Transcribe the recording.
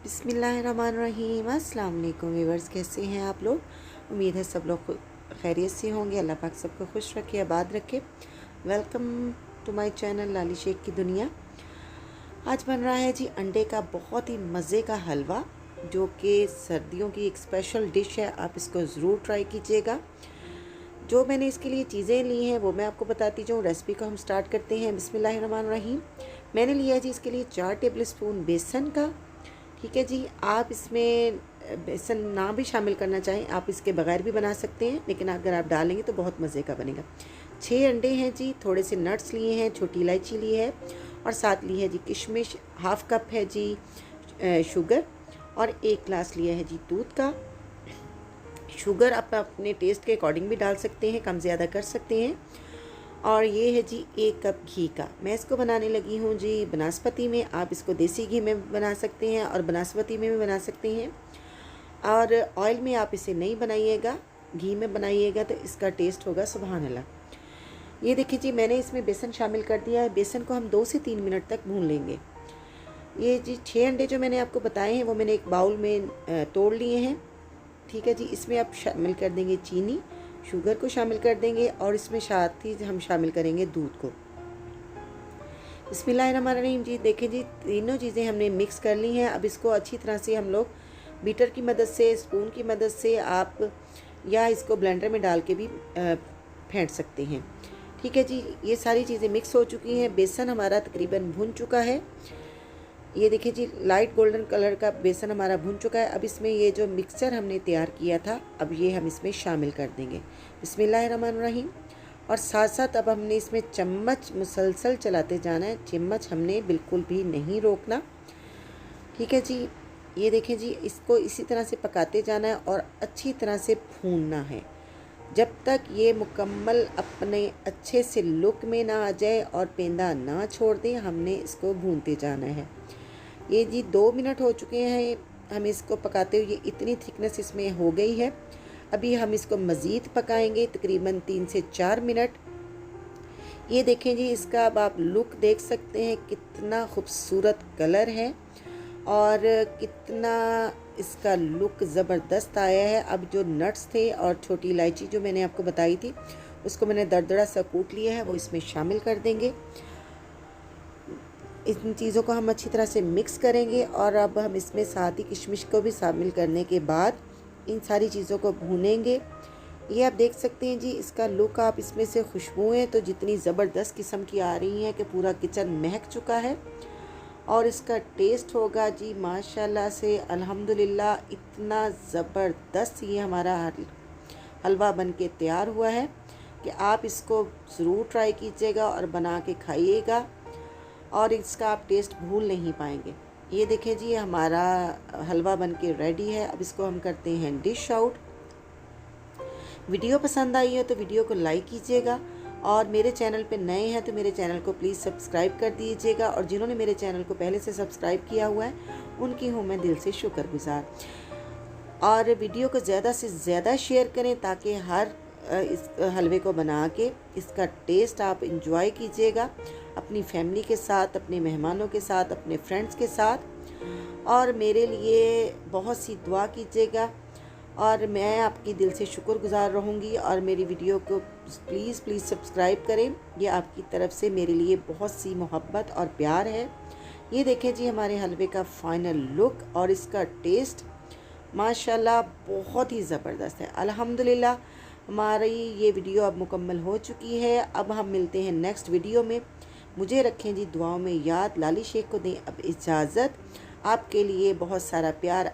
बिस्मिल्लाहिर्रहमानिर्रहीम। अस्सलाम वालेकुम व्यूअर्स, कैसे हैं आप लोग? उम्मीद है सब लोग खैरियत से होंगे। अल्लाह पाक सबको खुश रखे, आबाद रखे। वेलकम टू माय चैनल लाली शेख की दुनिया। आज बन रहा है जी अंडे का बहुत ही मज़े का हलवा, जो कि सर्दियों की एक स्पेशल डिश है। आप इसको ज़रूर ट्राई कीजिएगा। जो मैंने इसके लिए चीज़ें ली हैं वो मैं आपको बताती जाऊँ। रेसिपी को हम स्टार्ट करते हैं। बिस्मिल्लाहिर्रहमानिर्रहीम। मैंने लिया जी इसके लिए 4 टेबल स्पून बेसन का। ठीक है जी, आप इसमें बेसन ना भी शामिल करना चाहें, आप इसके बगैर भी बना सकते हैं, लेकिन अगर आप डालेंगे तो बहुत मज़े का बनेगा। 6 अंडे हैं जी, थोड़े से नट्स लिए हैं, छोटी इलायची ली है और साथ ली है जी किशमिश। हाफ़ कप है जी शुगर और 1 गिलास लिया है जी दूध का। शुगर आप अपने टेस्ट के अकॉर्डिंग भी डाल सकते हैं, कम ज़्यादा कर सकते हैं। और ये है जी 1 कप घी का। मैं इसको बनाने लगी हूँ जी बनस्पति में। आप इसको देसी घी में बना सकते हैं और बनस्पति में भी बना सकते हैं। और ऑयल में आप इसे नहीं बनाइएगा, घी में बनाइएगा तो इसका टेस्ट होगा सुभान अल्लाह। ये देखिए जी, मैंने इसमें बेसन शामिल कर दिया है। बेसन को हम 2 से 3 मिनट तक भून लेंगे। ये जी 6 अंडे जो मैंने आपको बताए हैं वो मैंने एक बाउल में तोड़ लिए हैं। ठीक है जी, इसमें आप शामिल कर देंगे चीनी, शुगर को शामिल कर देंगे और इसमें साथ ही हम शामिल करेंगे दूध को। बिस्मिल्लाहिर्रहमानिर्रहीम जी। देखें जी, तीनों चीज़ें हमने मिक्स कर ली हैं। अब इसको अच्छी तरह से हम लोग बीटर की मदद से, स्पून की मदद से आप या इसको ब्लेंडर में डाल के भी फेंट सकते हैं। ठीक है जी, ये सारी चीज़ें मिक्स हो चुकी हैं। बेसन हमारा तकरीबन भुन चुका है। ये देखिए जी, लाइट गोल्डन कलर का बेसन हमारा भुन चुका है। अब इसमें ये जो मिक्सचर हमने तैयार किया था, अब ये हम इसमें शामिल कर देंगे। बिस्मिल्लाहिर्रहमानिर्रहीम। और साथ साथ अब हमने इसमें चम्मच मुसलसल चलाते जाना है। चम्मच हमने बिल्कुल भी नहीं रोकना। ठीक है जी, ये देखें जी, इसको इसी तरह से पकाते जाना है और अच्छी तरह से भूनना है जब तक ये मुकम्मल अपने अच्छे से लुक में ना आ जाए और पेंदा ना छोड़ दे। हमने इसको भूनते जाना है। ये जी 2 मिनट हो चुके हैं हम इसको पकाते हुए। इतनी थिकनेस इसमें हो गई है। अभी हम इसको मज़ीद पकाएंगे तकरीबन 3 से 4 मिनट। ये देखें जी, इसका अब आप लुक देख सकते हैं, कितना खूबसूरत कलर है और कितना इसका लुक ज़बरदस्त आया है। अब जो नट्स थे और छोटी इलायची जो मैंने आपको बताई थी, उसको मैंने दरदरा सा कूट लिया है, वो इसमें शामिल कर देंगे। इन चीज़ों को हम अच्छी तरह से मिक्स करेंगे और अब हम इसमें साथ ही किशमिश को भी शामिल करने के बाद इन सारी चीज़ों को भूनेंगे। ये आप देख सकते हैं जी, इसका लुक, आप इसमें से खुशबुएँ तो जितनी ज़बरदस्त किस्म की आ रही हैं कि पूरा किचन महक चुका है। और इसका टेस्ट होगा जी माशाल्लाह से अल्हम्दुलिल्लाह, इतना ज़बरदस्त ये हमारा हलवा बन के तैयार हुआ है कि आप इसको ज़रूर ट्राई कीजिएगा और बना के खाइएगा और इसका आप टेस्ट भूल नहीं पाएंगे। ये देखें जी, हमारा हलवा बन के रेडी है। अब इसको हम करते हैं डिश आउट। वीडियो पसंद आई है तो वीडियो को लाइक कीजिएगा और मेरे चैनल पे नए हैं तो मेरे चैनल को प्लीज़ सब्सक्राइब कर दीजिएगा। और जिन्होंने मेरे चैनल को पहले से सब्सक्राइब किया हुआ है उनकी हूँ मैं दिल से शुक्रगुजार। और वीडियो को ज़्यादा से ज़्यादा शेयर करें ताकि हर इस हलवे को बना के इसका टेस्ट आप इंजॉय कीजिएगा अपनी फैमिली के साथ, अपने मेहमानों के साथ, अपने फ्रेंड्स के साथ। और मेरे लिए बहुत सी दुआ कीजिएगा और मैं आपकी दिल से शुक्रगुजार रहूँगी। और मेरी वीडियो को प्लीज़ सब्सक्राइब करें, ये आपकी तरफ से मेरे लिए बहुत सी मोहब्बत और प्यार है। ये देखें जी, हमारे हलवे का फाइनल लुक और इसका टेस्ट माशाल्लाह बहुत ही ज़बरदस्त है। अल्हम्दुलिल्लाह, हमारी ये वीडियो अब मुकम्मल हो चुकी है। अब हम मिलते हैं नेक्स्ट वीडियो में। मुझे रखें जी दुआओं में याद। लाली शेख को दें अब इजाज़त। आपके लिए बहुत सारा प्यार।